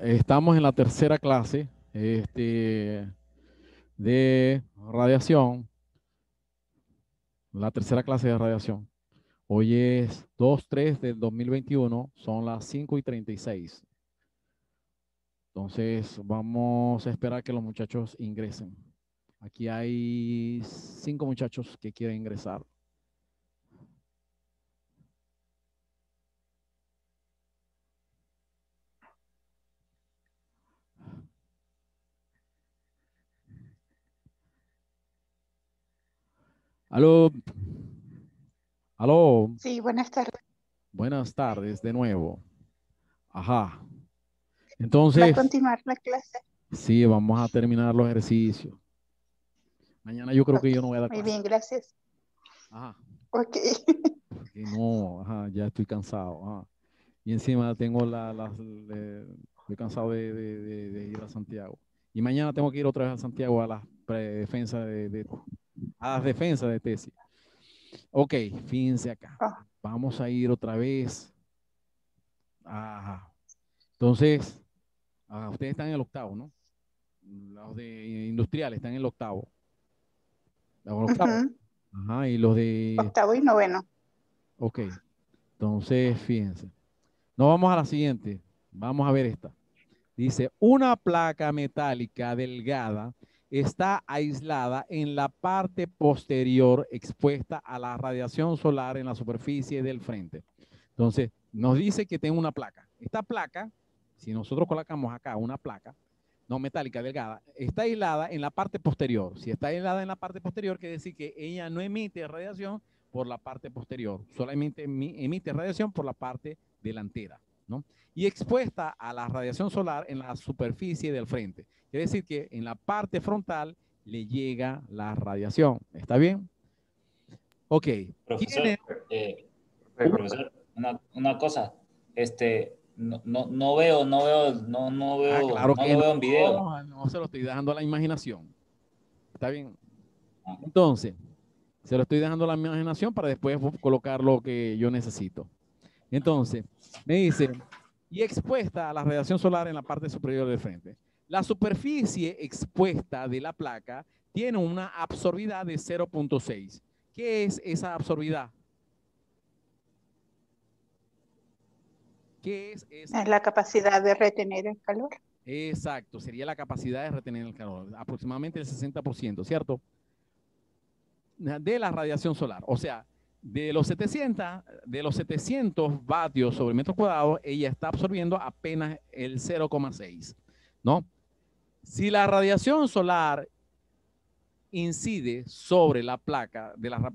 Estamos en la tercera clase de radiación, la tercera clase de radiación. Hoy es 2/3 del 2021, son las 5:36. Entonces vamos a esperar que los muchachos ingresen. Aquí hay 5 muchachos que quieren ingresar. Aló, aló, Sí, buenas tardes. buenas tardes de nuevo. Ajá. Va a Entonces, continuar la clase. sí, vamos a terminar los ejercicios. Mañana yo creo que Ok, yo no voy a dar muy clase. bien, gracias. Ajá. Ok. Porque no, ajá, ya estoy cansado. Ajá. Y encima tengo estoy cansado de ir a Santiago. Y mañana tengo que ir otra vez a Santiago a las defensas a las defensas de tesis. Ok, fíjense acá. Oh, Vamos a ir otra vez. Ajá. Entonces, ustedes están en el octavo, ¿no? Los de industriales están en el octavo. Los octavos. ujú. Ajá, y los de... Octavo y noveno. Ok, entonces, fíjense. No, vamos a la siguiente. Vamos a ver esta. Dice, una placa metálica delgada está aislada en la parte posterior expuesta a la radiación solar en la superficie del frente. Entonces, nos dice que tiene una placa. Esta placa, si nosotros colocamos acá una placa, no metálica, delgada, está aislada en la parte posterior. Si está aislada en la parte posterior, quiere decir que ella no emite radiación por la parte posterior, solamente emite radiación por la parte delantera, ¿no? Y expuesta a la radiación solar en la superficie del frente. Quiere decir que en la parte frontal le llega la radiación. ¿Está bien? Ok. Tiene Profesor, un... profesor, una cosa, no Claro que lo no, veo en video. no se lo estoy dejando a la imaginación. ¿Está bien? Ah, Entonces, se lo estoy dejando a la imaginación para después colocar lo que yo necesito. Entonces, me dice, y expuesta a la radiación solar en la parte superior del frente. La superficie expuesta de la placa tiene una absorbidad de 0.6. ¿Qué es esa absorbidad? ¿Qué es esa? Es la capacidad de retener el calor. Exacto, sería la capacidad de retener el calor, aproximadamente el 60%, ¿cierto? De la radiación solar. O sea, de los 700 vatios sobre metro cuadrado, ella está absorbiendo apenas el 0,6, ¿no? Si la radiación solar incide sobre la placa de la...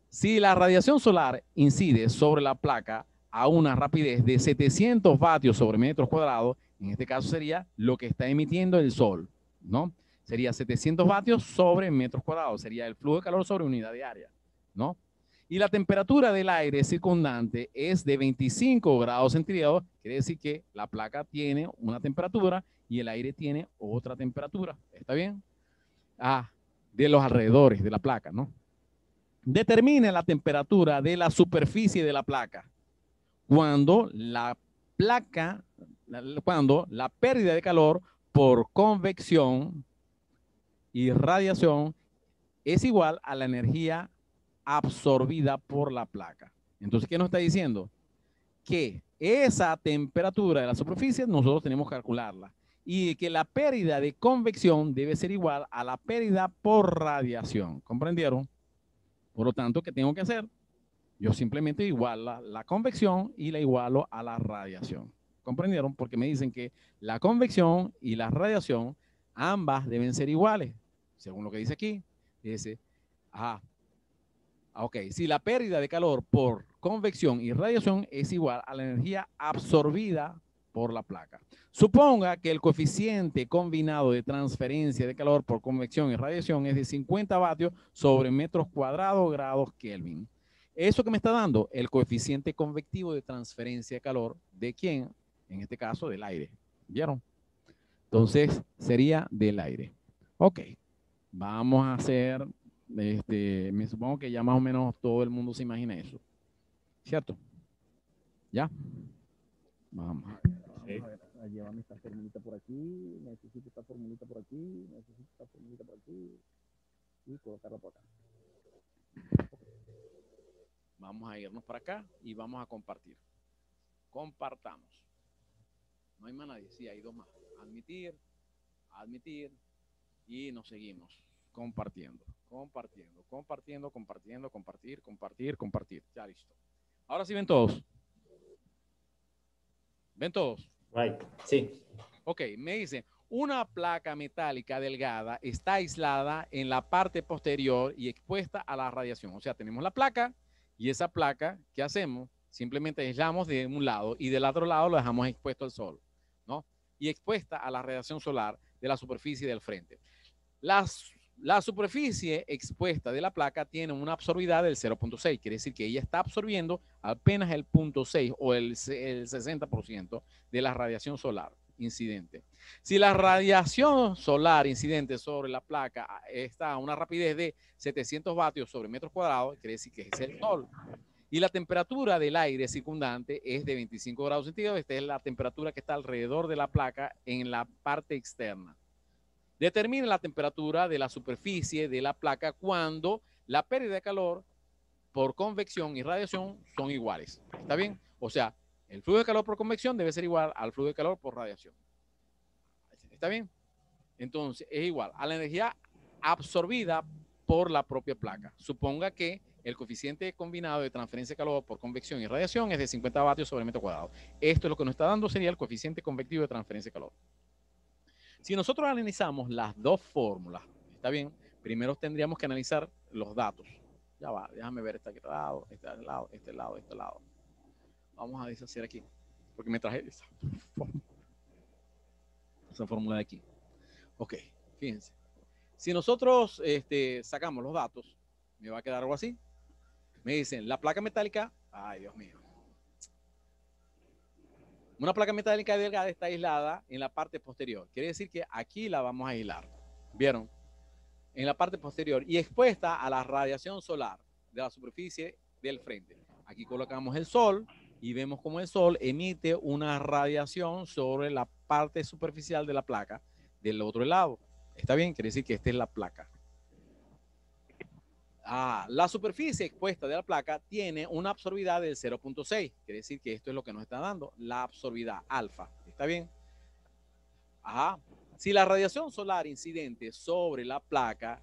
si la radiación solar incide sobre la placa a una rapidez de 700 vatios sobre metros cuadrados, en este caso sería lo que está emitiendo el Sol, ¿no? Sería 700 vatios sobre metros cuadrados, sería el flujo de calor sobre unidad de área, ¿no? Y la temperatura del aire circundante es de 25 grados centígrados, quiere decir que la placa tiene una temperatura y el aire tiene otra temperatura, ¿está bien? De los alrededores de la placa, ¿no? Determine la temperatura de la superficie de la placa cuando cuando la pérdida de calor por convección y radiación es igual a la energía absorbida por la placa. Entonces, ¿qué nos está diciendo? Que esa temperatura de la superficie nosotros tenemos que calcularla y que la pérdida de convección debe ser igual a la pérdida por radiación. ¿Comprendieron? Por lo tanto, ¿qué tengo que hacer? Yo simplemente igualo la convección y la igualo a la radiación. ¿Comprendieron? Porque me dicen que la convección y la radiación ambas deben ser iguales. Según lo que dice aquí, dice, ajá, ok, si la pérdida de calor por convección y radiación es igual a la energía absorbida por la placa. Suponga que el coeficiente combinado de transferencia de calor por convección y radiación es de 50 vatios sobre metros cuadrados grados Kelvin. ¿Eso que me está dando? El coeficiente convectivo de transferencia de calor de quién? En este caso, del aire. ¿Vieron? Entonces, sería del aire. Ok, vamos a hacer, me supongo que ya más o menos todo el mundo se imagina eso. ¿Cierto? ¿Ya? Vamos a Sí. ver, a llevarme esta formulita por aquí, necesito esta formulita por aquí, necesito esta formulita por aquí y colocarla por acá. Vamos a irnos para acá y vamos a compartir. Compartamos. No hay más nadie, sí, hay dos más. Admitir, admitir y nos seguimos compartiendo, compartiendo, compartiendo, compartiendo, compartir, compartir, compartir. Ya listo. Ahora sí ven todos. ¿Ven todos? Right. Sí. Ok, me dice, una placa metálica delgada está aislada en la parte posterior y expuesta a la radiación. O sea, tenemos la placa y esa placa, ¿qué hacemos? Simplemente aislamos de un lado y del otro lado lo dejamos expuesto al sol, ¿no? Y expuesta a la radiación solar de la superficie del frente. La superficie expuesta de la placa tiene una absorbidad del 0.6, quiere decir que ella está absorbiendo apenas el 0.6 o el 60% de la radiación solar incidente. Si la radiación solar incidente sobre la placa está a una rapidez de 700 vatios sobre metros cuadrados, quiere decir que es el sol. Y la temperatura del aire circundante es de 25 grados centígrados. Esta es la temperatura que está alrededor de la placa en la parte externa. Determina la temperatura de la superficie de la placa cuando la pérdida de calor por convección y radiación son iguales. ¿Está bien? O sea, el flujo de calor por convección debe ser igual al flujo de calor por radiación. ¿Está bien? Entonces, es igual a la energía absorbida por la propia placa. Suponga que el coeficiente combinado de transferencia de calor por convección y radiación es de 50 vatios sobre metro cuadrado. Esto es lo que nos está dando, sería el coeficiente convectivo de transferencia de calor. Si nosotros analizamos las dos fórmulas, ¿está bien? Primero tendríamos que analizar los datos. Ya va, déjame ver este lado, este lado, este lado, este lado. Vamos a deshacer aquí, porque me traje esa fórmula de aquí. Ok, fíjense. Si nosotros sacamos los datos, me va a quedar algo así. Me dicen, la placa metálica, ay Dios mío. Una placa metálica delgada está aislada en la parte posterior. Quiere decir que aquí la vamos a aislar. ¿Vieron? En la parte posterior y expuesta a la radiación solar de la superficie del frente. Aquí colocamos el sol y vemos cómo el sol emite una radiación sobre la parte superficial de la placa del otro lado. ¿Está bien? Quiere decir que esta es la placa. La superficie expuesta de la placa tiene una absorbidad del 0.6. Quiere decir que esto es lo que nos está dando, la absorbidad alfa. ¿Está bien? Si la radiación solar incidente sobre la placa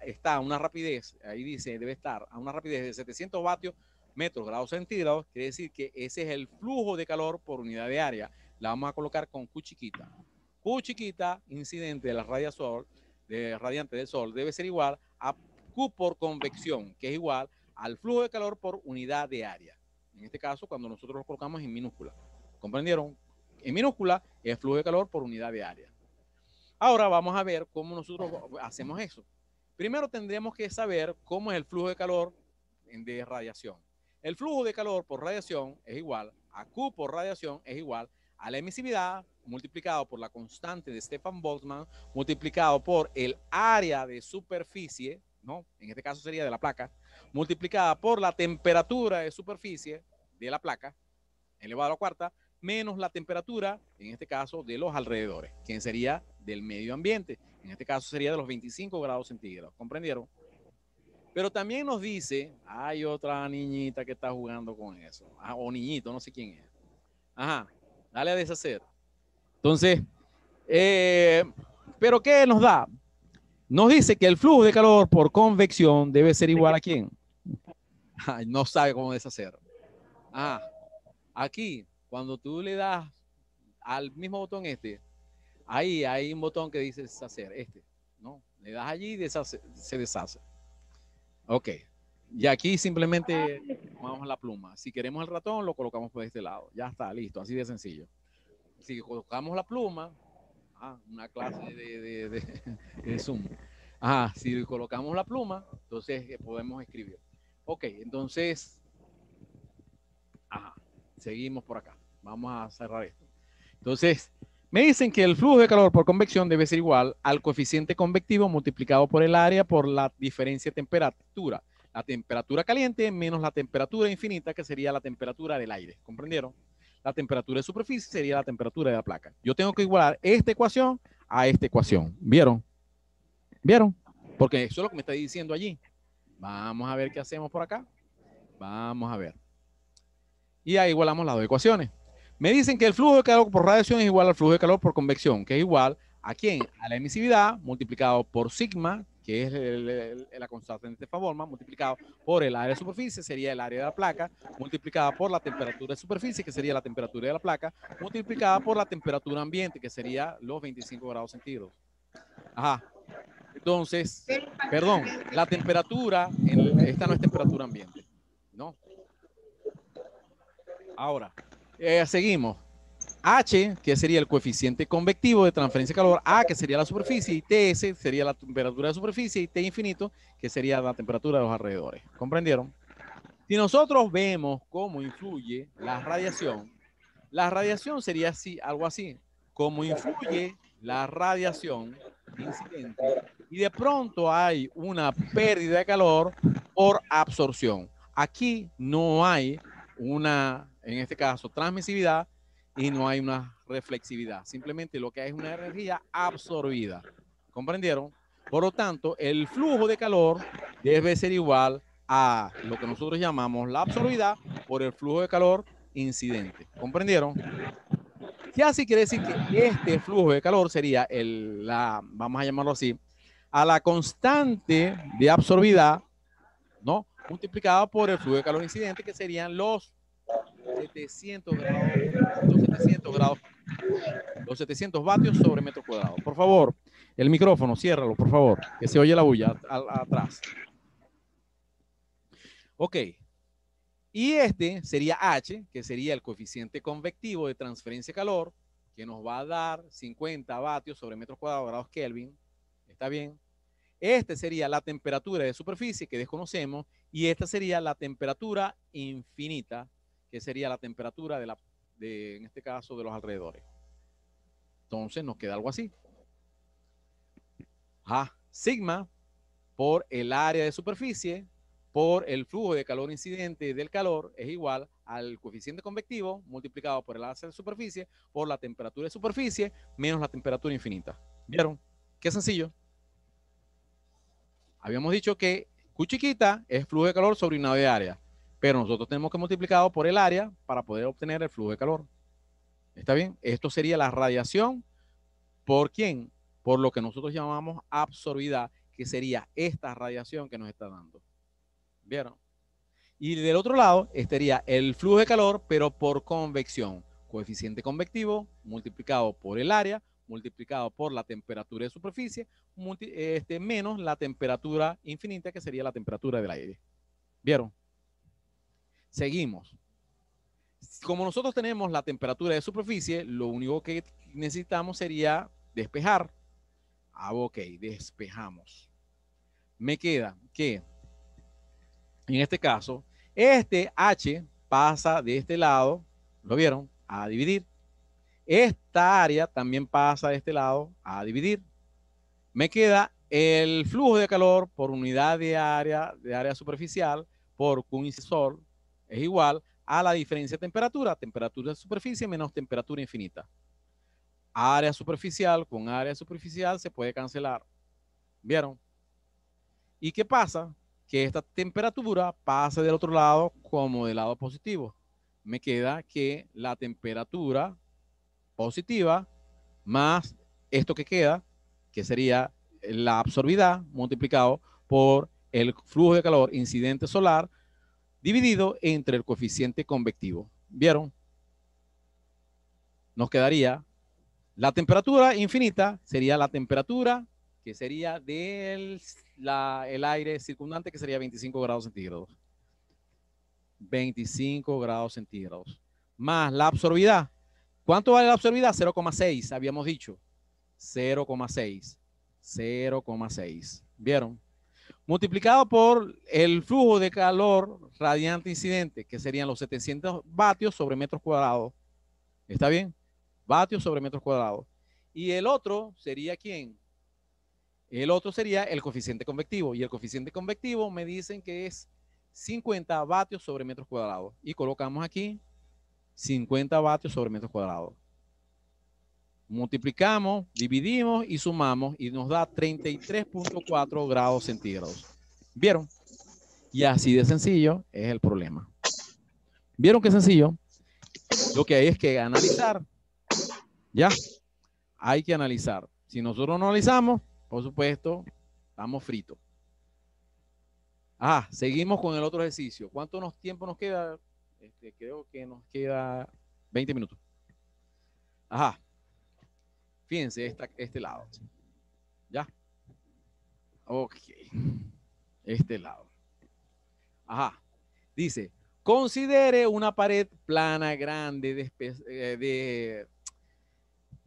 está a una rapidez, ahí dice, debe estar a una rapidez de 700 vatios metros grados centígrados, quiere decir que ese es el flujo de calor por unidad de área. La vamos a colocar con Q chiquita. Q chiquita incidente de la radiación, radiante del sol, debe ser igual a Q por convección, que es igual al flujo de calor por unidad de área. En este caso, cuando nosotros lo colocamos en minúscula. ¿Comprendieron? En minúscula es flujo de calor por unidad de área. Ahora vamos a ver cómo nosotros hacemos eso. Primero tendremos que saber cómo es el flujo de calor de radiación. El flujo de calor por radiación es igual a Q por radiación es igual a la emisividad multiplicado por la constante de Stefan Boltzmann multiplicado por el área de superficie, ¿no? En este caso sería de la placa, multiplicada por la temperatura de superficie de la placa, elevado a la cuarta, menos la temperatura, en este caso, de los alrededores, que sería del medio ambiente. En este caso sería de los 25 grados centígrados. ¿Comprendieron? Pero también nos dice, hay otra niñita que está jugando con eso. O niñito, no sé quién es. Ajá, dale a deshacer. Entonces, ¿pero qué nos da? Nos dice que el flujo de calor por convección debe ser igual a ¿quién? Ay, no sabe cómo deshacer. Aquí, cuando tú le das al mismo botón ahí hay un botón que dice deshacer, ¿no? Le das allí y se deshace. Ok. Y aquí simplemente tomamos la pluma. Si queremos el ratón, lo colocamos por este lado. Ya está, listo, así de sencillo. Si colocamos la pluma, una clase de Zoom. Si colocamos la pluma, entonces podemos escribir. Ok, entonces, seguimos por acá. Vamos a cerrar esto. Entonces, me dicen que el flujo de calor por convección debe ser igual al coeficiente convectivo multiplicado por el área por la diferencia de temperatura. La temperatura caliente menos la temperatura infinita, que sería la temperatura del aire. ¿Comprendieron? la temperatura de superficie sería la temperatura de la placa. Yo tengo que igualar esta ecuación a esta ecuación. ¿Vieron? ¿Vieron? Porque eso es lo que me está diciendo allí. Vamos a ver qué hacemos por acá. Vamos a ver. Y ahí igualamos las dos ecuaciones. Me dicen que el flujo de calor por radiación es igual al flujo de calor por convección, que es igual ¿a quién? A la emisividad multiplicado por sigma, que es la constante de esta forma, multiplicado por el área de superficie, sería el área de la placa, multiplicada por la temperatura de superficie, que sería la temperatura de la placa, multiplicada por la temperatura ambiente, que sería los 25 grados centígrados. Ajá. Entonces, perdón, la temperatura, esta no es temperatura ambiente, ¿no? Ahora, seguimos. H, que sería el coeficiente convectivo de transferencia de calor, A, que sería la superficie, y TS sería la temperatura de superficie, y T infinito, que sería la temperatura de los alrededores. ¿Comprendieron? Si nosotros vemos cómo influye la radiación sería así, algo así. Cómo influye la radiación incidente, y de pronto hay una pérdida de calor por absorción. Aquí no hay una, en este caso, transmisividad, y no hay una reflexividad. Simplemente lo que hay es una energía absorbida. ¿Comprendieron? Por lo tanto, el flujo de calor debe ser igual a lo que nosotros llamamos la absorbida por el flujo de calor incidente. ¿Comprendieron? Si así quiere decir que este flujo de calor sería vamos a llamarlo así, a la constante de absorbida, ¿no? Multiplicado por el flujo de calor incidente, que serían los 700 grados, los 700 vatios sobre metro cuadrado. Por favor, el micrófono, ciérralo, por favor, que se oye la bulla atrás. Ok. Y este sería H, que sería el coeficiente convectivo de transferencia de calor, que nos va a dar 50 vatios sobre metros cuadrados grados Kelvin. ¿Está bien? Este sería la temperatura de superficie que desconocemos, y esta sería la temperatura infinita, que sería la temperatura en este caso, de los alrededores. Entonces nos queda algo así. Sigma por el área de superficie por el flujo de calor incidente del calor es igual al coeficiente convectivo multiplicado por el área de superficie por la temperatura de superficie menos la temperatura infinita. ¿Vieron? Qué sencillo. Habíamos dicho que Q chiquita es flujo de calor sobre una de área, pero nosotros tenemos que multiplicarlo por el área para poder obtener el flujo de calor. ¿Está bien? Esto sería la radiación. ¿Por quién? Por lo que nosotros llamamos absorbida, que sería esta radiación que nos está dando. ¿Vieron? Y del otro lado estaría el flujo de calor, pero por convección. Coeficiente convectivo multiplicado por el área, multiplicado por la temperatura de superficie, menos la temperatura infinita, que sería la temperatura del aire. ¿Vieron? Seguimos. Como nosotros tenemos la temperatura de superficie, lo único que necesitamos sería despejar. Ok, despejamos. Me queda que, en este caso, este H pasa de este lado, ¿lo vieron? A dividir. Esta área también pasa de este lado a dividir. Me queda el flujo de calor por unidad de área superficial por Q incisor es igual a la diferencia de temperatura de superficie menos temperatura infinita. Área superficial con área superficial se puede cancelar. ¿Vieron? ¿Y qué pasa? Que esta temperatura pasa del otro lado como del lado positivo. Me queda que la temperatura positiva más esto que queda, que sería la absorbida multiplicado por el flujo de calor incidente solar dividido entre el coeficiente convectivo. ¿Vieron? Nos quedaría la temperatura infinita, sería la temperatura que sería del el aire circundante, que sería 25 grados centígrados. 25 grados centígrados. Más la absorbida. ¿Cuánto vale la absorbida? 0,6, habíamos dicho. 0,6. 0,6. ¿Vieron? Multiplicado por el flujo de calor radiante incidente, que serían los 700 vatios sobre metros cuadrados. ¿Está bien? Vatios sobre metros cuadrados. Y el otro sería ¿quién? El otro sería el coeficiente convectivo. Y el coeficiente convectivo me dicen que es 50 vatios sobre metros cuadrados. Y colocamos aquí 50 vatios sobre metros cuadrados. Multiplicamos, dividimos y sumamos y nos da 33.4 grados centígrados. ¿Vieron? Y así de sencillo es el problema. ¿Vieron qué sencillo? Lo que hay es que analizar. ¿Ya? Hay que analizar. Si nosotros no analizamos, por supuesto, estamos fritos. Seguimos con el otro ejercicio. ¿Cuánto tiempo nos queda? Creo que nos queda 20 minutos. Fíjense este lado. ¿Ya? Ok. Este lado. Dice, considere una pared plana grande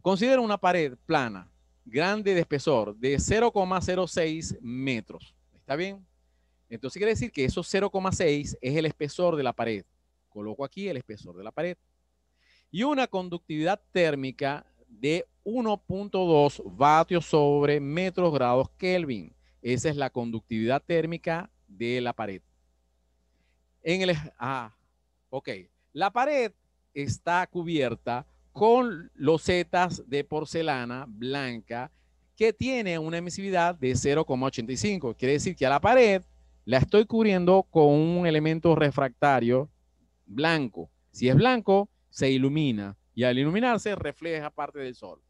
considera una pared plana grande de espesor de 0,06 metros. ¿Está bien? Entonces quiere decir que esos 0,6 es el espesor de la pared. Coloco aquí el espesor de la pared. Y una conductividad térmica de 1.2 vatios sobre metros grados Kelvin. Esa es la conductividad térmica de la pared. Ok. La pared está cubierta con losetas de porcelana blanca que tiene una emisividad de 0,85. Quiere decir que a la pared la estoy cubriendo con un elemento refractario blanco. Si es blanco, se ilumina y al iluminarse refleja parte del sol,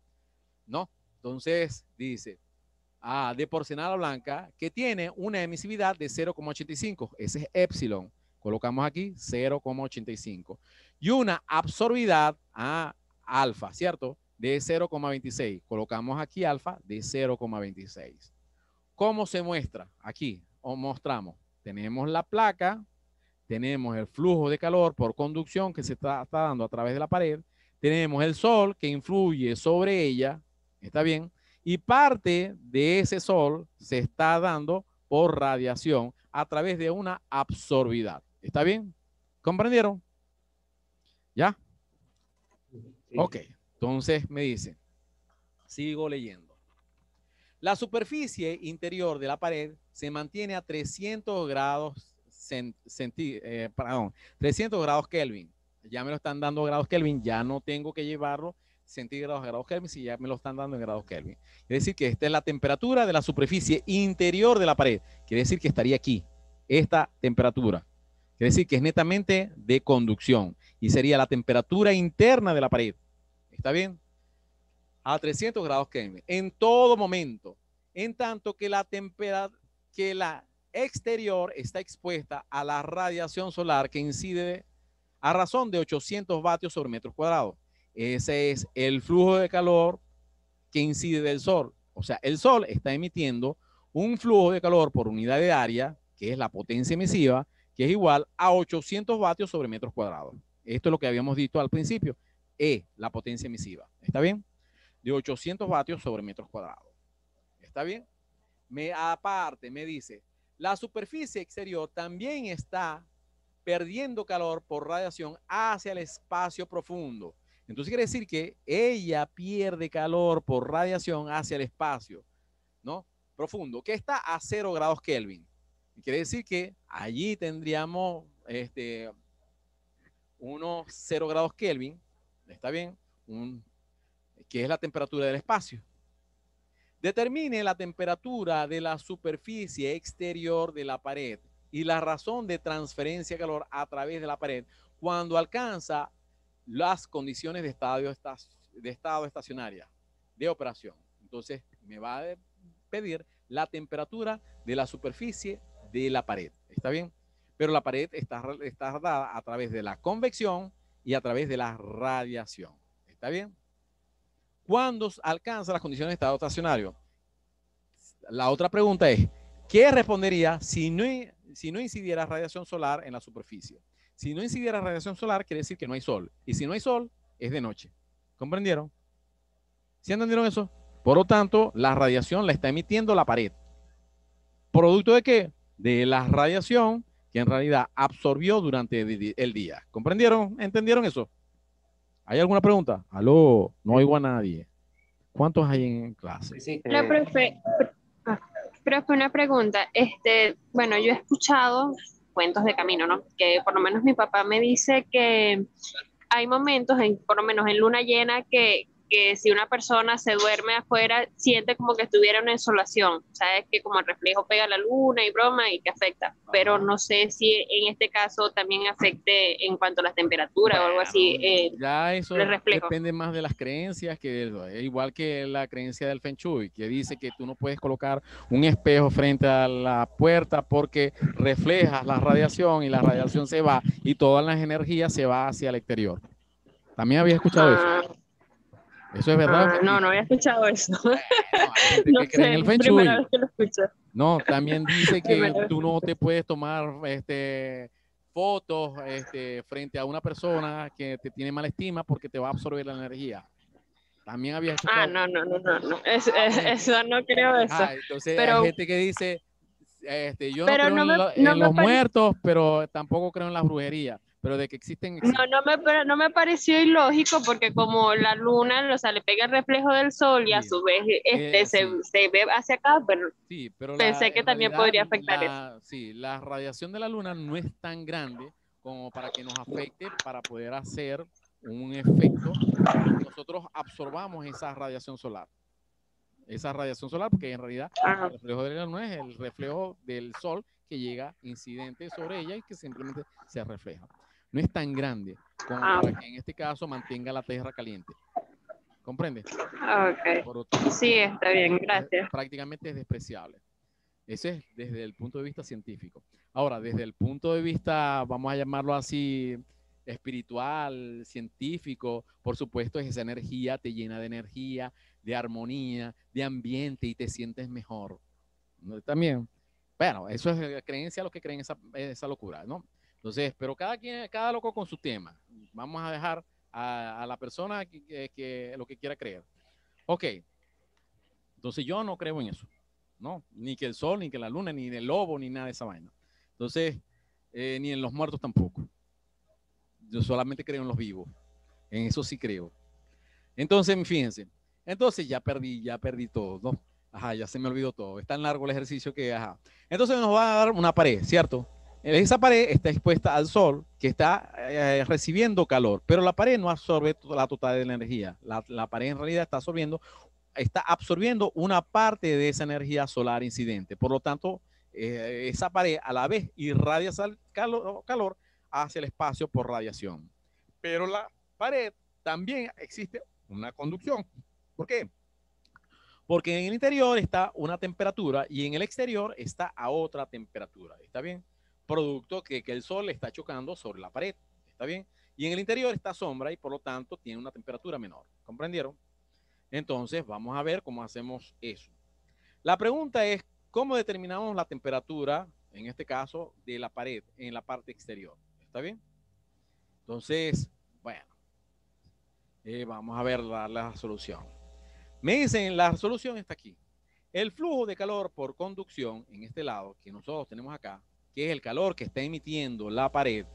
¿no? Entonces dice, de porcelana blanca que tiene una emisividad de 0,85. Ese es epsilon. Colocamos aquí 0,85. Y una absorbidad alfa, ¿cierto? De 0,26. Colocamos aquí alfa de 0,26. ¿Cómo se muestra? Aquí os mostramos. Tenemos la placa, tenemos el flujo de calor por conducción que se está dando a través de la pared, tenemos el sol que influye sobre ella, ¿está bien? Y parte de ese sol se está dando por radiación a través de una absorbidad. ¿Está bien? ¿Comprendieron? ¿Ya? Sí. Ok, entonces me dice, sigo leyendo. La superficie interior de la pared se mantiene a 300 grados 300 grados Kelvin. Ya me lo están dando grados Kelvin, ya no tengo que llevarlo centígrados a grados Kelvin si ya me lo están dando en grados Kelvin. Es decir, que esta es la temperatura de la superficie interior de la pared. Quiere decir que estaría aquí, esta temperatura. Quiere decir que es netamente de conducción y sería la temperatura interna de la pared. ¿Está bien? A 300 grados Kelvin en todo momento, en tanto que la exterior está expuesta a la radiación solar que incide a razón de 800 vatios sobre metros cuadrados. Ese es el flujo de calor que incide del sol. O sea, el sol está emitiendo un flujo de calor por unidad de área, que es la potencia emisiva, que es igual a 800 vatios sobre metros cuadrados. Esto es lo que habíamos dicho al principio. La potencia emisiva. ¿Está bien? De 800 vatios sobre metros cuadrados. ¿Está bien? Aparte, me dice, la superficie exterior también está perdiendo calor por radiación hacia el espacio profundo. Entonces quiere decir que ella pierde calor por radiación hacia el espacio, ¿no? Profundo, que está a 0 grados Kelvin. Quiere decir que allí tendríamos unos 0 grados Kelvin, ¿está bien? Que es la temperatura del espacio. Determine la temperatura de la superficie exterior de la pared y la razón de transferencia de calor a través de la pared cuando alcanza las condiciones de estado estacionaria de operación. Entonces me va a pedir la temperatura de la superficie de la pared. ¿Está bien? Pero la pared está dada a través de la convección y a través de la radiación. ¿Está bien? ¿Cuándo alcanza las condiciones de estado estacionario? La otra pregunta es, ¿qué respondería si no incidiera radiación solar en la superficie? Si no incidiera radiación solar, quiere decir que no hay sol. Y si no hay sol, es de noche. ¿Comprendieron? ¿Sí entendieron eso? Por lo tanto, la radiación la está emitiendo la pared. ¿Producto de qué? De la radiación que en realidad absorbió durante el día. ¿Comprendieron? ¿Entendieron eso? ¿Hay alguna pregunta? Aló, no oigo a nadie. ¿Cuántos hay en clase? Sí. La profe, una pregunta. Bueno, yo he escuchado cuentos de camino, ¿no? Que por lo menos mi papá me dice que hay momentos, por lo menos en luna llena, que si una persona se duerme afuera, siente como que estuviera una insolación, ¿sabes? Que como el reflejo pega la luna y broma y que afecta, pero no sé si en este caso también afecte en cuanto a las temperaturas o algo así, ya eso el reflejo. depende más de las creencias, igual que la creencia del Feng Shui, que dice que tú no puedes colocar un espejo frente a la puerta porque reflejas la radiación y la radiación se va y todas las energías se va hacia el exterior. ¿También habías escuchado eso? ¿Eso es verdad? No, no había escuchado eso. Bueno, hay gente No que cree en sé, el Feng primera Shui. vez que lo escucho. No, también dice que Primera vez. tú no te puedes tomar fotos frente a una persona que te tiene mala estima porque te va a absorber la energía. También había escuchado. No. Eso no creo eso. Entonces Pero, hay gente que dice, yo no pero creo no me, no en me los pare- muertos, pero tampoco creo en la brujería. Pero de que existen. no me pareció ilógico porque como la luna, o sea, le pega el reflejo del sol y a Sí, su vez sí, se ve hacia acá, pero sí, pero pensé que en también realidad podría afectar eso. la radiación de la luna no es tan grande como para que nos afecte para poder hacer un efecto que nosotros absorbamos esa radiación solar. Esa radiación solar, porque en realidad el reflejo de la luna es el reflejo del sol que llega incidente sobre ella y que simplemente se refleja. No es tan grande como para que en este caso mantenga la tierra caliente. ¿Comprende? Ok. Por lo tanto, Sí, está bien, gracias. prácticamente es despreciable. Ese es desde el punto de vista científico. Ahora, desde el punto de vista, vamos a llamarlo así, espiritual, científico, por supuesto, es esa energía, te llena de energía, de armonía, de ambiente y te sientes mejor. ¿No? También, bueno, eso es creencia, los que creen esa locura, ¿no? Entonces, pero cada loco con su tema. Vamos a dejar a la persona que lo que quiera creer. Ok, entonces yo no creo en eso. ¿No? Ni que el sol, ni que la luna, ni el lobo, ni nada de esa vaina. Entonces, ni en los muertos tampoco. Yo solamente creo en los vivos. En eso sí creo. Entonces, fíjense. Entonces ya perdí todo, ¿no? Ajá, ya se me olvidó todo. Es tan largo el ejercicio que, ajá. Entonces nos va a dar una pared, ¿cierto? Esa pared está expuesta al sol que está recibiendo calor, pero la pared no absorbe la totalidad de la energía. La pared en realidad está absorbiendo una parte de esa energía solar incidente. Por lo tanto, esa pared a la vez irradia calor hacia el espacio por radiación. Pero la pared también existe una conducción. ¿Por qué? Porque en el interior está una temperatura y en el exterior está a otra temperatura. ¿Está bien? Producto que el sol está chocando sobre la pared. ¿Está bien? Y en el interior está sombra y por lo tanto tiene una temperatura menor. ¿Comprendieron? Entonces, vamos a ver cómo hacemos eso. La pregunta es, ¿cómo determinamos la temperatura, en este caso, de la pared en la parte exterior? ¿Está bien? Entonces, bueno, vamos a ver la solución. Me dicen, la solución está aquí. El flujo de calor por conducción, en este lado, que nosotros tenemos acá, que es el calor que está emitiendo la pared,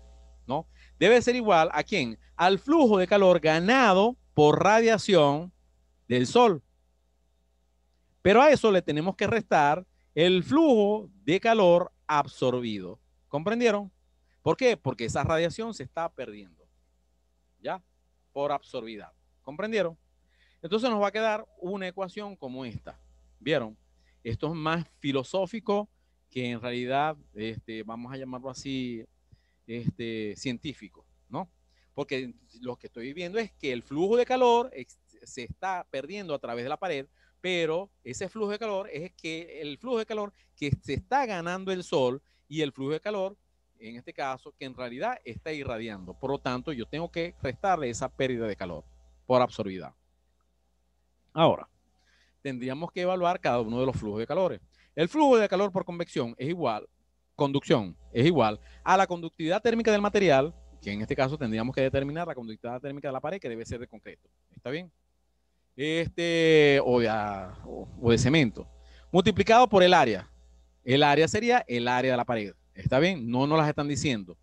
¿no? Debe ser igual a ¿quién? Al flujo de calor ganado por radiación del sol. Pero a eso le tenemos que restar el flujo de calor absorbido. ¿Comprendieron? ¿Por qué? Porque esa radiación se está perdiendo. ¿Ya? Por absorbida. ¿Comprendieron? Entonces nos va a quedar una ecuación como esta. ¿Vieron? Esto es más filosófico que en realidad, vamos a llamarlo así, científico, ¿no? Porque lo que estoy viendo es que el flujo de calor se está perdiendo a través de la pared, pero ese flujo de calor es que el flujo de calor que se está ganando el sol y el flujo de calor, en este caso, que en realidad está irradiando. Por lo tanto, yo tengo que restarle esa pérdida de calor por absorbida. Ahora, tendríamos que evaluar cada uno de los flujos de calores. El flujo de calor por conducción es igual a la conductividad térmica del material, que en este caso tendríamos que determinar la conductividad térmica de la pared, que debe ser de concreto. ¿Está bien? O de cemento. Multiplicado por el área. El área sería el área de la pared. ¿Está bien? No nos las están diciendo.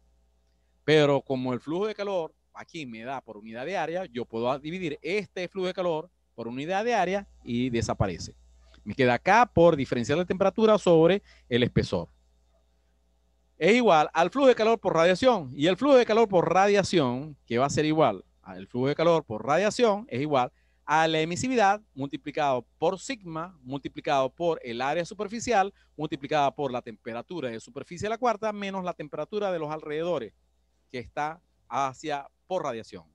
Pero como el flujo de calor aquí me da por unidad de área, yo puedo dividir este flujo de calor por unidad de área y desaparece. Me queda acá por diferencial de temperatura sobre el espesor. es igual al flujo de calor por radiación. Y el flujo de calor por radiación, que va a ser igual al flujo de calor por radiación, es igual a la emisividad multiplicado por sigma, multiplicado por el área superficial, multiplicada por la temperatura de superficie de la cuarta, menos la temperatura de los alrededores, que está hacia por radiación.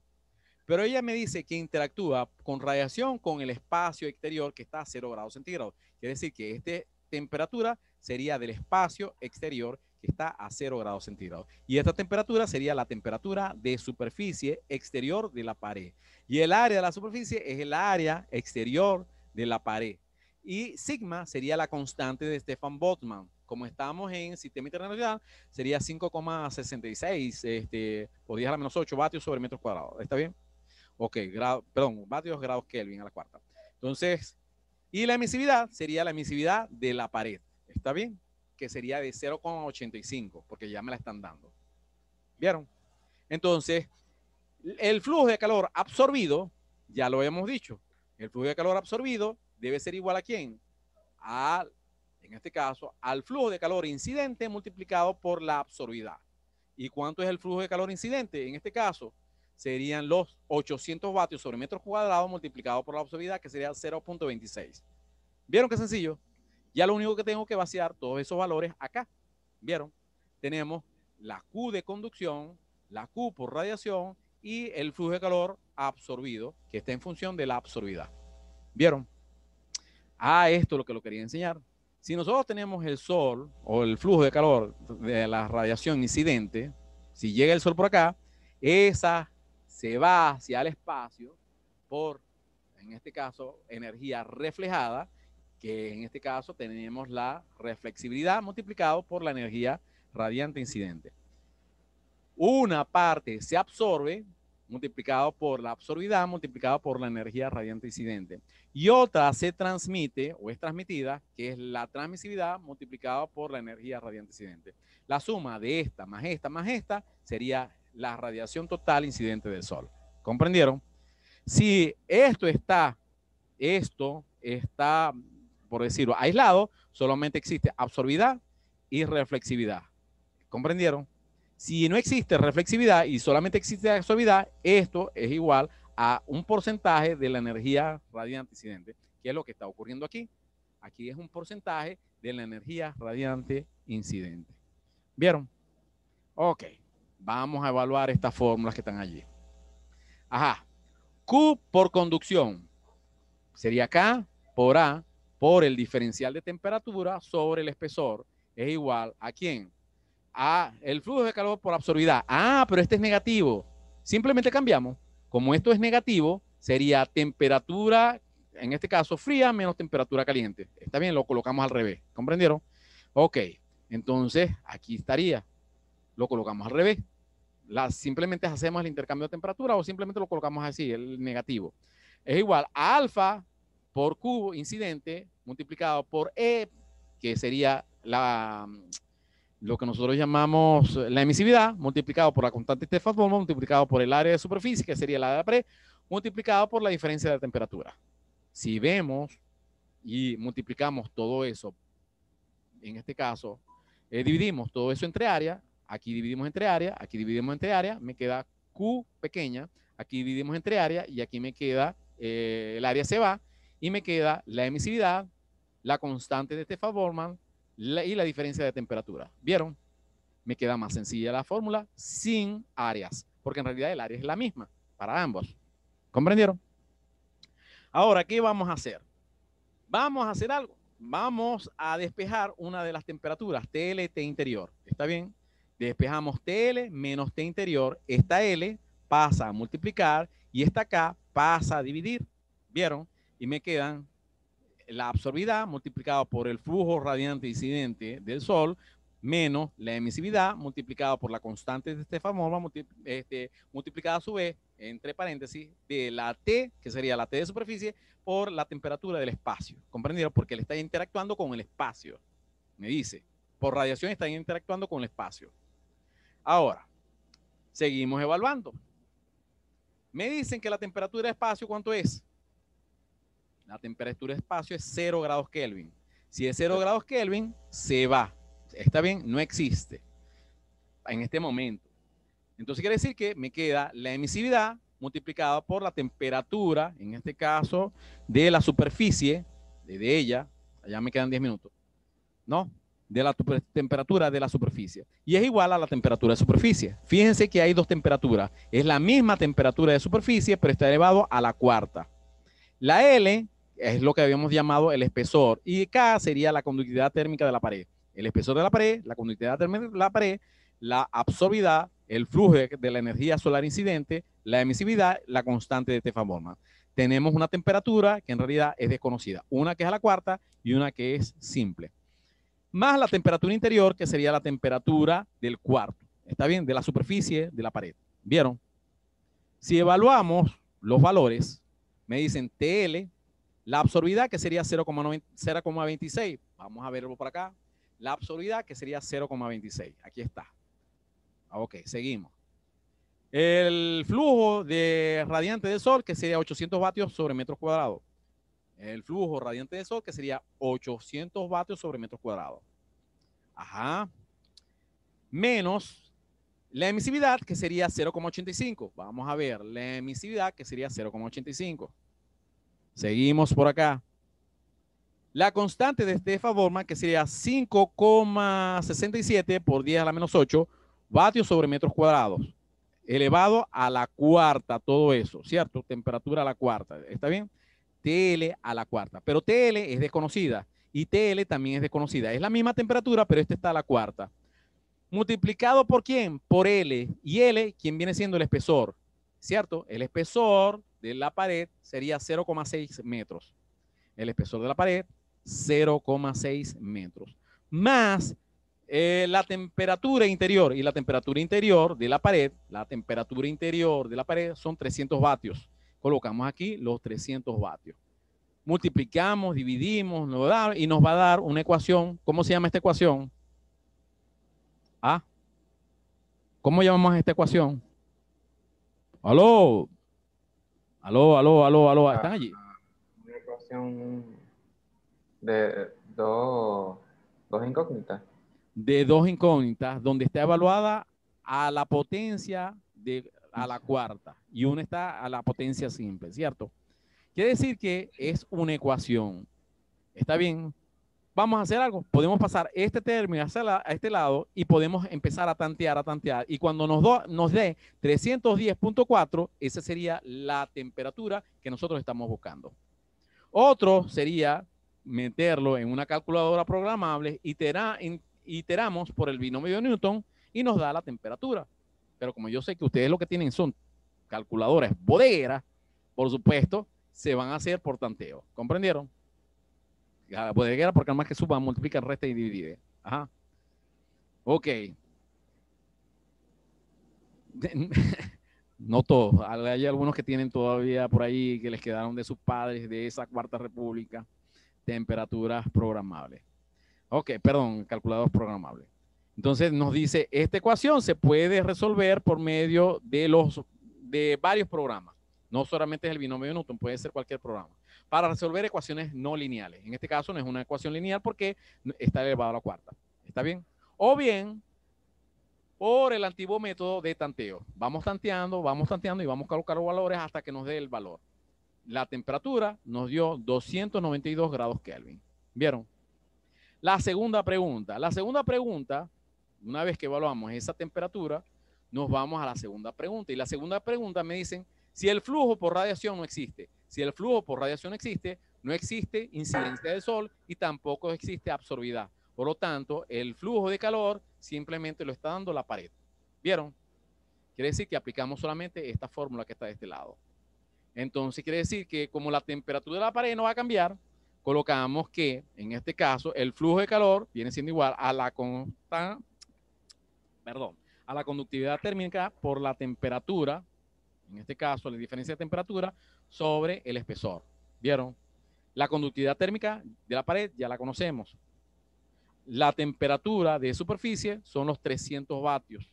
Pero ella me dice que interactúa con radiación con el espacio exterior que está a 0 grados centígrados. Quiere decir que esta temperatura sería del espacio exterior que está a 0 grados centígrados. Y esta temperatura sería la temperatura de superficie exterior de la pared. Y el área de la superficie es el área exterior de la pared. Y sigma sería la constante de Stefan Boltzmann. Como estamos en sistema internacional, sería 5,66 por 10 a la menos 8 vatios sobre metros cuadrados. ¿Está bien? Ok, vatios grados Kelvin a la cuarta. Entonces, y la emisividad sería la emisividad de la pared. ¿Está bien? Que sería de 0,85, porque ya me la están dando. ¿Vieron? Entonces, el flujo de calor absorbido, ya lo hemos dicho, el flujo de calor absorbido debe ser igual a ¿quién? En este caso, al flujo de calor incidente multiplicado por la absorbida. ¿Y cuánto es el flujo de calor incidente? En este caso, serían los 800 vatios sobre metro cuadrado multiplicado por la absorbida, que sería 0,26. ¿Vieron qué sencillo? Ya lo único que tengo que vaciar todos esos valores acá. ¿Vieron? Tenemos la Q de conducción, la Q por radiación y el flujo de calor absorbido, que está en función de la absorbida. ¿Vieron? Esto es lo que lo quería enseñar. Si nosotros tenemos el sol o el flujo de calor de la radiación incidente, si llega el sol por acá, esa se va hacia el espacio por, en este caso, energía reflejada, que en este caso tenemos la reflexibilidad multiplicado por la energía radiante incidente. Una parte se absorbe multiplicado por la absorbida multiplicado por la energía radiante incidente. Y otra se transmite o es transmitida, que es la transmisividad multiplicado por la energía radiante incidente. La suma de esta más esta sería la radiación total incidente del Sol. ¿Comprendieron? Si esto está, por decirlo, aislado, solamente existe absorbividad y reflexividad. ¿Comprendieron? Si no existe reflexividad y solamente existe absorbividad, esto es igual a un porcentaje de la energía radiante incidente, que es lo que está ocurriendo aquí. Aquí es un porcentaje de la energía radiante incidente. ¿Vieron? Ok. Vamos a evaluar estas fórmulas que están allí. Ajá. Q por conducción. Sería K por A por el diferencial de temperatura sobre el espesor. Es igual a ¿quién? El flujo de calor por absorbida. Pero este es negativo. Simplemente cambiamos. Como esto es negativo, sería temperatura, en este caso fría, menos temperatura caliente. Está bien, lo colocamos al revés. ¿Comprendieron? Ok. Entonces, aquí estaría. Lo colocamos al revés. Simplemente hacemos el intercambio de temperatura o simplemente lo colocamos así, el negativo. Es igual a alfa por Q incidente multiplicado por E, que sería lo que nosotros llamamos la emisividad, multiplicado por la constante Stefan Boltzmann, multiplicado por el área de superficie, que sería la de la pared, multiplicado por la diferencia de temperatura. Si vemos y multiplicamos todo eso, en este caso, dividimos todo eso entre áreas, aquí dividimos entre áreas, aquí dividimos entre áreas, me queda Q pequeña, aquí dividimos entre áreas y aquí me queda, el área se va y me queda la emisividad, la constante de Stefan Boltzmann, y la diferencia de temperatura. ¿Vieron? Me queda más sencilla la fórmula sin áreas, porque en realidad el área es la misma para ambos. ¿Comprendieron? Ahora, ¿qué vamos a hacer? Vamos a hacer algo. Vamos a despejar una de las temperaturas, TL, T interior. ¿Está bien? Despejamos TL menos T interior. Esta L pasa a multiplicar y esta K pasa a dividir. ¿Vieron? Y me quedan la absorbida multiplicado por el flujo radiante incidente del Sol menos la emisividad multiplicado por la constante de Stefan Boltzmann multiplicada a su vez, entre paréntesis, de la T, que sería la T de superficie, por la temperatura del espacio. ¿Comprendieron? Porque él está interactuando con el espacio. Me dice, por radiación está interactuando con el espacio. Ahora, seguimos evaluando. Me dicen que la temperatura de espacio, ¿cuánto es? La temperatura de espacio es 0 grados Kelvin. Si es 0 grados Kelvin, se va. ¿Está bien? No existe. en este momento. Entonces quiere decir que me queda la emisividad multiplicada por la temperatura, en este caso, de la superficie, de ella, allá me quedan 10 minutos, ¿no? De la temperatura de la superficie. Y es igual a la temperatura de superficie. Fíjense que hay dos temperaturas. Es la misma temperatura de superficie, pero está elevado a la cuarta. La L es lo que habíamos llamado el espesor y K sería la conductividad térmica de la pared. El espesor de la pared, la conductividad térmica de la pared, la absorbilidad, el flujo de la energía solar incidente, la emisividad, la constante de Tefamorman. Tenemos una temperatura que en realidad es desconocida. Una que es a la cuarta y una que es simple. Más la temperatura interior, que sería la temperatura del cuarto. ¿Está bien? De la superficie de la pared. ¿Vieron? Si evaluamos los valores, me dicen TL, la absorbidad que sería 0,26. Vamos a verlo por acá. La absorbidad que sería 0,26. Aquí está. Ok, seguimos. El flujo de radiante del sol que sería 800 vatios sobre metros cuadrados. El flujo radiante del sol que sería 800 vatios sobre metros cuadrados. Ajá. Menos la emisividad que sería 0,85. Vamos a ver la emisividad que sería 0,85. Seguimos por acá. La constante de Tefamorman que sería 5,67 por 10 a la menos 8 vatios sobre metros cuadrados. Elevado a la cuarta, todo eso, ¿cierto? Temperatura a la cuarta, ¿está bien? TL a la cuarta, pero TL es desconocida y TL también es desconocida. Es la misma temperatura, pero esta está a la cuarta. Multiplicado por ¿quién? Por L. Y L, ¿quién viene siendo el espesor? ¿Cierto? El espesor de la pared sería 0,6 metros. El espesor de la pared, 0,6 metros. Más la temperatura interior, y la temperatura interior de la pared, son 300 vatios. Colocamos aquí los 300 vatios. Multiplicamos, dividimos, y nos va a dar una ecuación. ¿Cómo se llama esta ecuación? ¿Ah? ¿Cómo llamamos a esta ecuación? ¿Aló? ¿Aló? ¿Están allí? Una ecuación de dos incógnitas. De dos incógnitas, donde está evaluada a la potencia a la cuarta y una está a la potencia simple, ¿cierto? Quiere decir que es una ecuación. ¿Está bien? Vamos a hacer algo. Podemos pasar este término a este lado y podemos empezar a tantear. Y cuando nos dé 310.4, esa sería la temperatura que nosotros estamos buscando. Otro sería meterlo en una calculadora programable, iteramos por el binomio de Newton y nos da la temperatura. Pero como yo sé que ustedes lo que tienen son calculadoras bodegueras, por supuesto, se van a hacer por tanteo. ¿Comprendieron? La bodeguera porque más que suma, multiplica, resta y divide. Ajá. Ok. No todos. Hay algunos que tienen todavía por ahí que les quedaron de sus padres de esa cuarta república. Temperaturas programables. Ok, perdón, calculadores programables. Entonces nos dice, esta ecuación se puede resolver por medio de varios programas. No solamente es el binomio de Newton, puede ser cualquier programa. Para resolver ecuaciones no lineales. En este caso no es una ecuación lineal porque está elevado a la cuarta. ¿Está bien? O bien, por el antiguo método de tanteo. Vamos tanteando y vamos a colocar los valores hasta que nos dé el valor. La temperatura nos dio 292 grados Kelvin. ¿Vieron? La segunda pregunta, una vez que evaluamos esa temperatura, nos vamos a la segunda pregunta. Y la segunda pregunta me dicen, si el flujo por radiación no existe. Si el flujo por radiación existe, no existe incidencia del sol y tampoco existe absorbidad. Por lo tanto, el flujo de calor simplemente lo está dando la pared. ¿Vieron? Quiere decir que aplicamos solamente esta fórmula que está de este lado. Entonces, quiere decir que como la temperatura de la pared no va a cambiar, colocamos que, en este caso, el flujo de calor viene siendo igual a la conductividad térmica por la temperatura, en este caso, la diferencia de temperatura, sobre el espesor. ¿Vieron? La conductividad térmica de la pared ya la conocemos. La temperatura de superficie son los 300 vatios,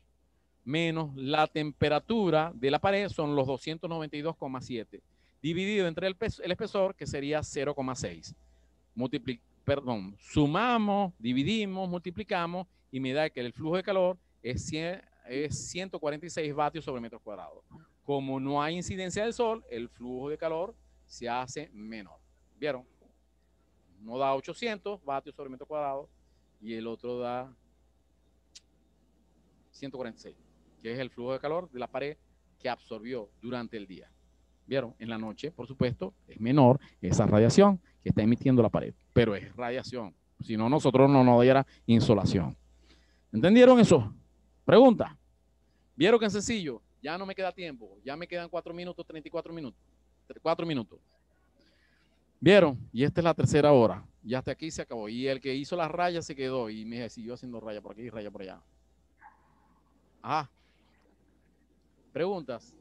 menos la temperatura de la pared son los 292,7, dividido entre el espesor, que sería 0,6. Sumamos, dividimos, multiplicamos y me da que el flujo de calor es 146 vatios sobre metro cuadrado. Como no hay incidencia del sol, el flujo de calor se hace menor. ¿Vieron? Uno da 800 vatios sobre metro cuadrado y el otro da 146, que es el flujo de calor de la pared que absorbió durante el día. ¿Vieron? En la noche, por supuesto, es menor esa radiación que está emitiendo la pared, pero es radiación. Si no, nosotros no nos diera insolación. ¿Entendieron eso? Pregunta. ¿Vieron que es sencillo? Ya no me queda tiempo. Ya me quedan 4 minutos, 34 minutos. 4 minutos. ¿Vieron? Y esta es la tercera hora. Ya hasta aquí se acabó. Y el que hizo las rayas se quedó y me siguió haciendo raya por aquí y raya por allá. Ajá. Preguntas.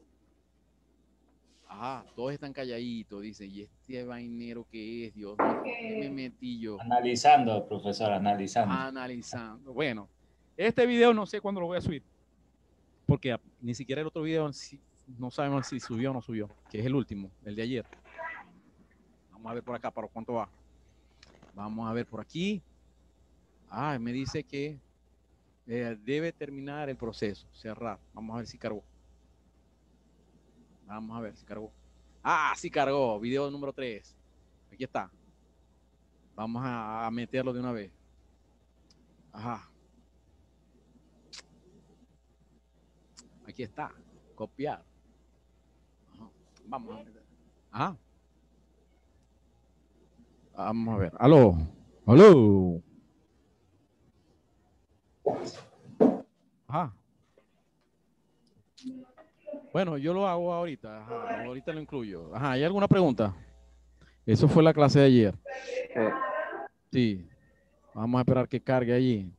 Ajá, todos están calladitos, dicen, ¿y este vainero qué es, Dios mío? ¿Qué me metí yo? Analizando, profesor, analizando. Analizando. Bueno, este video no sé cuándo lo voy a subir, porque ni siquiera el otro video no sabemos si subió o no subió, que es el último, el de ayer. Vamos a ver por acá, ¿para cuánto va? Vamos a ver por aquí. Ah, me dice que debe terminar el proceso, cerrar. Vamos a ver si cargó. Vamos a ver si cargó. Ah, sí cargó. Video número 3. Aquí está. Vamos a meterlo de una vez. Ajá. Aquí está. Copiar. Ajá. Vamos a meter. Ajá. Vamos a ver. Aló. Aló. Ajá. Bueno, yo lo hago ahorita. Ajá, ahorita lo incluyo. Ajá, ¿hay alguna pregunta? Eso fue la clase de ayer. Sí. Vamos a esperar que cargue allí.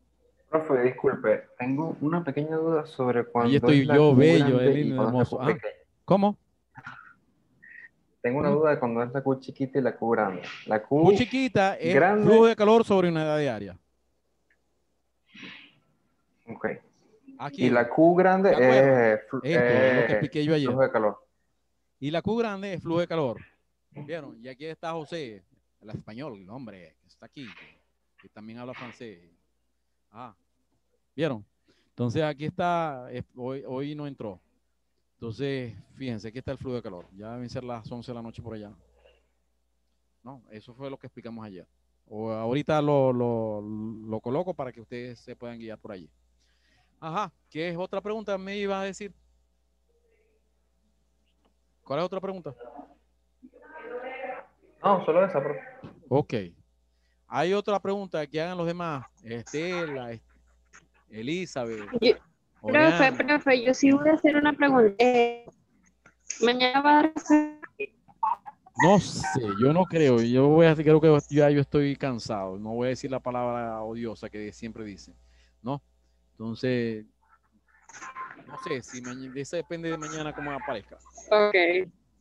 Profe, disculpe, tengo una pequeña duda sobre cuándo Ahí estoy es la yo, Q bello, grande y lindo, cuándo es la hermoso. Q Ah, pequeña. ¿cómo? Tengo una duda de cuándo es la Q chiquita y la Q grande. La Q Q chiquita es grande, flujo de calor sobre una edad diaria. ok. Aquí. Y la Q grande ¿Se acuerdan? es Esto es lo que expliqué yo ayer. flujo de calor. Y la Q grande es flujo de calor. ¿Vieron? Y aquí está José, el español, el hombre que está aquí, que también habla francés. Ah, ¿vieron? Entonces aquí está, hoy no entró. Entonces, fíjense, aquí está el flujo de calor. Ya deben ser las 11 de la noche por allá. No, eso fue lo que explicamos ayer. O ahorita lo coloco para que ustedes se puedan guiar por allí. Ajá, ¿qué es otra pregunta? Me iba a decir. ¿Cuál es otra pregunta? No, solo esa, profe. Ok. Hay otra pregunta que hagan los demás. Estela, Elizabeth. Profe, yo sí voy a hacer una pregunta. Mañana va a dar... No sé, yo no creo. Creo que ya yo estoy cansado. No voy a decir la palabra odiosa que siempre dicen, ¿no? Entonces, no sé, si eso depende de mañana cómo aparezca. Ok.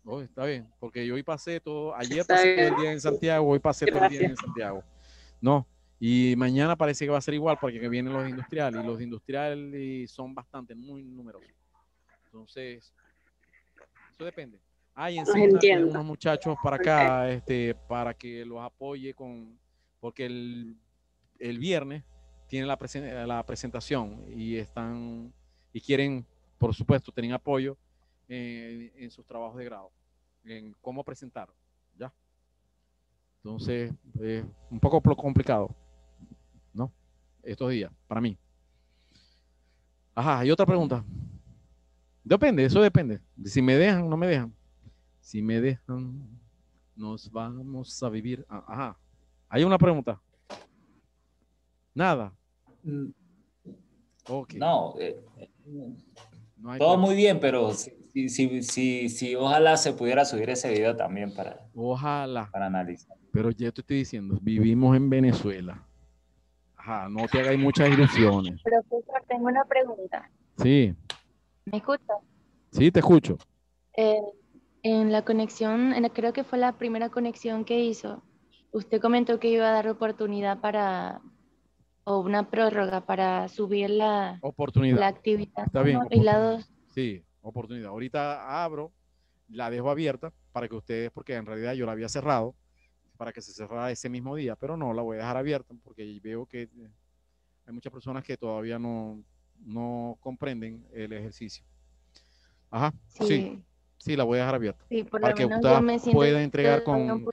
Oh, está bien, porque yo hoy pasé todo, ayer pasé todo el día en Santiago, hoy pasé todo el día en Santiago. No, y mañana parece que va a ser igual porque vienen los industriales y los industriales son bastante, muy numerosos. Entonces, eso depende. Y encima unos muchachos para acá, para que los apoye porque el viernes tienen la presentación y quieren, por supuesto, tener apoyo en sus trabajos de grado, en cómo presentar, ¿ya? Entonces, un poco complicado, ¿no? Estos días, para mí. Ajá, hay otra pregunta. Depende, eso depende. Si me dejan, no me dejan. Si me dejan, nos vamos a vivir. Ajá. Hay una pregunta. Nada. Okay. No, no hay todo muy bien, pero si ojalá se pudiera subir ese video también para analizar. Pero ya te estoy diciendo, vivimos en Venezuela. Ajá, no te hagáis muchas ilusiones. Profesor, tengo una pregunta. Sí. ¿Me escucha? Sí, te escucho. En la conexión, creo que fue la primera conexión que hizo, usted comentó que iba a dar oportunidad o una prórroga para subir la actividad. Está bien. Y la 2. Sí, oportunidad. Ahorita abro, la dejo abierta para que ustedes, porque en realidad yo la había cerrado, para que se cerrara ese mismo día, pero no, la voy a dejar abierta porque veo que hay muchas personas que todavía no no comprenden el ejercicio. Ajá, sí, la voy a dejar abierta. Sí, por para lo que menos usted yo me siento pueda entregar con